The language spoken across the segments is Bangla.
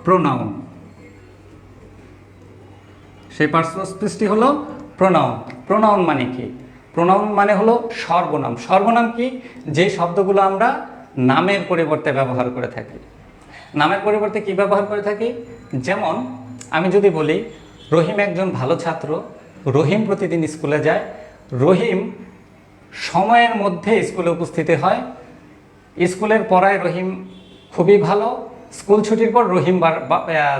প্রোনাউন। সেই পার্সোনাল স্পেসটি হলো প্রোনাউন। প্রোনাউন মানে কি? প্রোনাউন মানে হলো সর্বনাম। সর্বনাম কি? যে শব্দগুলো আমরা নামের পরিবর্তে ব্যবহার করে থাকি। নামের পরিবর্তে কি ব্যবহার করে থাকি? যেমন আমি যদি বলি রহিম একজন ভালো ছাত্র, রহিম প্রতিদিন স্কুলে যায়, রহিম সময়ের মধ্যে স্কুলে উপস্থিত হয়, স্কুলের পড়ায় রহিম খুবই ভালো, স্কুল ছুটির পর রহিম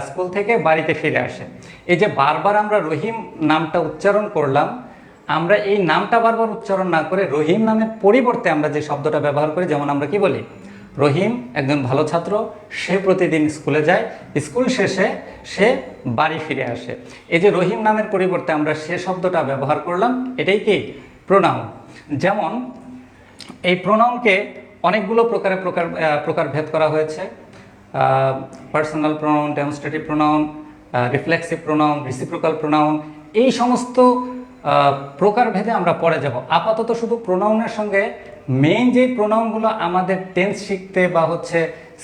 স্কুল থেকে বাড়িতে ফিরে আসে। এই যে বারবার আমরা রহিম নামটা উচ্চারণ করলাম, আমরা এই নামটা বারবার উচ্চারণ না করে রহিম নামের পরিবর্তে আমরা যে শব্দটা ব্যবহার করি, যেমন আমরা কি বলি, রহিম একজন ভালো ছাত্র, সে প্রতিদিন স্কুলে যায়, স্কুল শেষে সে বাড়ি ফিরে আসে। এই যে রহিম নামের পরিবর্তে আমরা সে শব্দটা ব্যবহার করলাম, এটাই কি? প্রোনাউন। যেমন এই প্রোনাউনকে অনেকগুলো প্রকারভেদ করা হয়েছে। Personal pronoun, demonstrative pronoun, reflexive pronoun, reciprocal pronoun, এই সমস্ত প্রকারভেদে আমরা পড়ে যাব। আপাতত শুধু প্রোনাউনের সঙ্গে মেইন যে প্রোনাউনগুলো আমাদের টেন্স শিখতে বা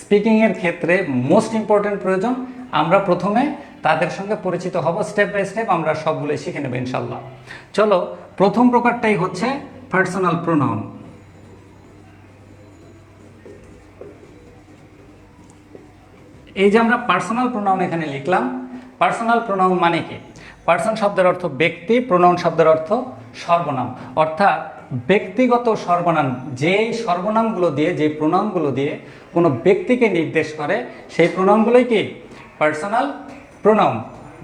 স্পিকিংয়ের ক্ষেত্রে মোস্ট ইম্পর্টেন্ট প্রয়োজন, আমরা প্রথমে তাদের সঙ্গে পরিচিত হব। স্টেপ বাই স্টেপ আমরা সবগুলোই শিখে নেব ইনশাল্লাহ। চলো, প্রথম প্রকারটাই হচ্ছে পার্সোনাল প্রোনাউন। এই যে আমরা পার্সোনাল প্রোনাউন এখানে লিখলাম, পার্সোনাল প্রোনাউন মানে কি? পার্সন শব্দের অর্থ ব্যক্তি, প্রোনাউন শব্দের অর্থ সর্বনাম। অর্থাৎ ব্যক্তিগত সর্বনাম, যেই সর্বনামগুলো দিয়ে, যে প্রোনাউনগুলো দিয়ে কোনো ব্যক্তিকে নির্দেশ করে, সেই প্রোনাউনগুলোই কি? Personal pronoun.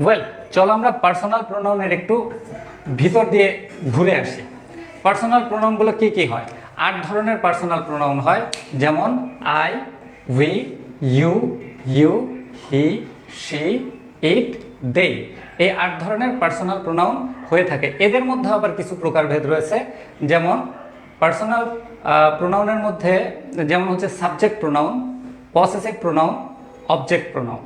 ওয়েল, চলো আমরা পার্সোনাল প্রোনাউনের একটু ভিতর দিয়ে ঘুরে আসি। পার্সোনাল প্রোনাউনগুলো কি কি হয়? 8 ধরনের পার্সোনাল প্রোনাউন হয়। যেমন I, we, you, you, he, she, it, they. এই 8 ধরনের পার্সোনাল প্রোনাউন হয়ে থাকে। এদের মধ্যে আবার কিছু প্রকারভেদ রয়েছে। যেমন পার্সোনাল প্রোনাউনের মধ্যে যেমন হচ্ছে subject pronoun, possessive pronoun, object pronoun.